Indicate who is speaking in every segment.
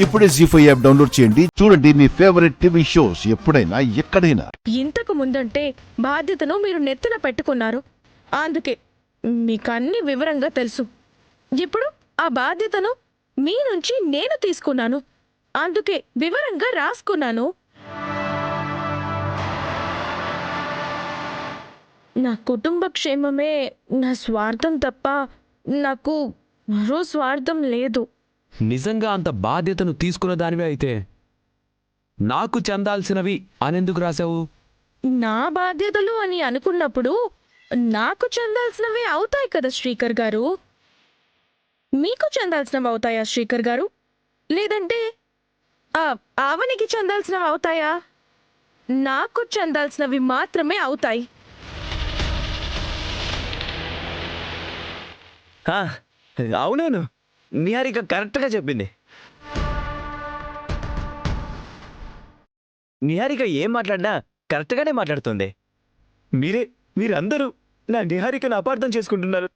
Speaker 1: ఇప్పుడే జీ5 app download చేయండి. చూడండి మీ ఫేవరెట్ టీవీ షోస్ ఎప్పుడైనా ఎక్కడైనా.
Speaker 2: ఇంతకు ముందంటే బాధ్యతను మీరు నెత్తిన పెట్టుకున్నారు. అందుకే మీకన్నీ వివరంగా తెలుసు. ఇప్పుడు ఆ బాధ్యతను మీ నుంచి నేను తీసుకున్నాను. అందుకే వివరంగా రాసుకున్నాను. నా కుటుంబ క్షేమమే నా స్వార్థం తప్ప నాకు మరో స్వార్థం లేదు.
Speaker 3: నిజంగా అంత బాధ్యతను తీసుకున్న దానివే అయితే నాకు చెందాల్సినవి అనెందుకు రాశావు?
Speaker 2: నా బాధ్యతలు అని అనుకున్నప్పుడు నాకు చెందాల్సినవి అవుతాయి కదా శ్రీకర్ గారు. మీకు చెందాల్సినవి అవుతాయా శ్రీకర్ గారు? లేదంటే ఆవనికి చెందాల్సినవి అవుతాయా? నాకు చెందాల్సినవి మాత్రమే అవుతాయి.
Speaker 4: అవునవును, నిహారిక కరెక్ట్గా చెప్పింది. నిహారిక ఏం మాట్లాడినా కరెక్ట్గానే మాట్లాడుతుంది. మీరందరూ నా నిహారికను అపార్థం చేసుకుంటున్నారు.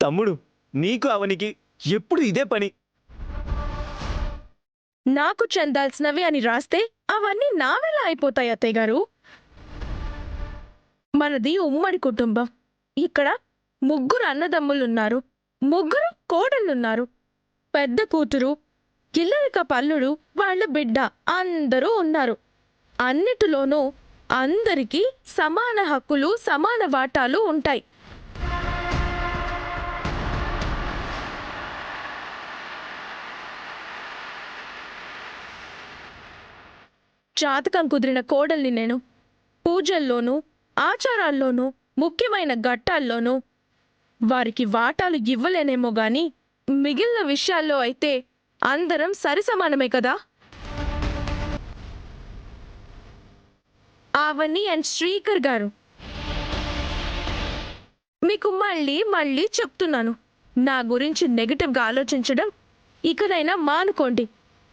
Speaker 4: తమ్ముడు, నీకు అవనికి ఎప్పుడు ఇదే పని.
Speaker 2: నాకు చెందాల్సినవి అని రాస్తే అవన్నీ నావెలా అయిపోతాయి అత్తయ్య గారు? మనది ఉమ్మడి కుటుంబం. ఇక్కడ ముగ్గురు అన్నదమ్ములున్నారు, ముగ్గురు కోడళ్ళున్నారు, పెద్ద కూతురు, కిల్లరిక పల్లుడు, వాళ్ళ బిడ్డ అందరూ ఉన్నారు. అన్నిటిలోనూ అందరికీ సమాన హక్కులు, సమాన వాటాలు ఉంటాయి. జాతకం కుదిరిన కోడల్ని నేను. పూజల్లోనూ ఆచారాల్లోనూ ముఖ్యమైన ఘట్టాల్లోనూ వారికి వాటాలు ఇవ్వలేనేమో గాని మిగిలిన విషయాల్లో అయితే అందరం సరిసమానమే కదా. ఆవని అండ్ శ్రీకర్ గారు, మీకు మళ్ళీ మళ్ళీ చెప్తున్నాను, నా గురించి నెగటివ్గా ఆలోచించడం ఇకనైనా మానుకోండి.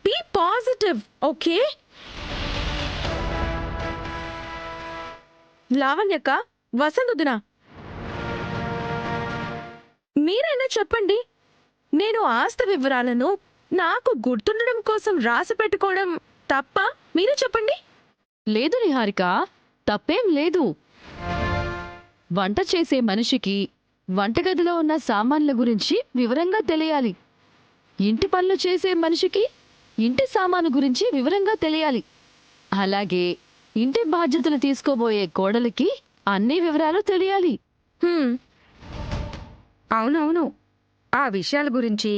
Speaker 2: Be positive, okay? లావణ్యక, వసంతుదిన, మీరైనా చెప్పండి. నేను ఆస్తి వివరాలను నాకు గుర్తుండడం కోసం రాసి పెట్టుకోవడం తప్ప? మీరు చెప్పండి.
Speaker 5: లేదు నిహారిక, తప్పేం లేదు. వంట చేసే మనిషికి వంటగదిలో ఉన్న సామాన్ల గురించి వివరంగా తెలియాలి. ఇంటి పనులు చేసే మనిషికి ఇంటి సామాను గురించి వివరంగా తెలియాలి. అలాగే ఇంటి బాధ్యతలు తీసుకోబోయే కోడలికి అన్ని వివరాలు తెలియాలి.
Speaker 6: అవునవును, ఆ విషయాల గురించి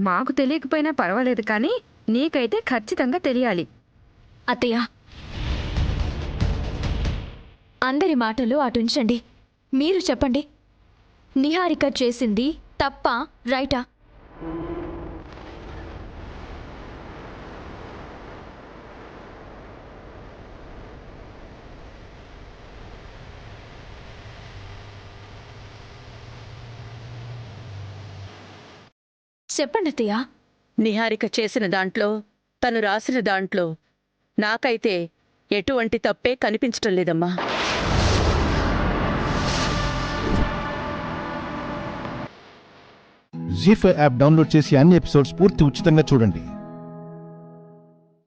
Speaker 6: మాకు తెలియకపోయినా పర్వాలేదు, కానీ నీకైతే ఖచ్చితంగా తెలియాలి.
Speaker 7: అత్తయ్య, అందరి మాటలు అటుంచండి. మీరు చెప్పండి, నిహారిక చేసింది తప్పా రైటా? చెప్పండి అత్తయ్య.
Speaker 8: నిహారిక చేసిన దాంట్లో, తను రాసిన దాంట్లో నాకైతే ఎటువంటి తప్పే కనిపించటం లేదమ్మా.
Speaker 1: జీ5 యాప్ డౌన్లోడ్ చేసి అన్ని ఎపిసోడ్స్ పూర్తి ఉచితంగా చూడండి.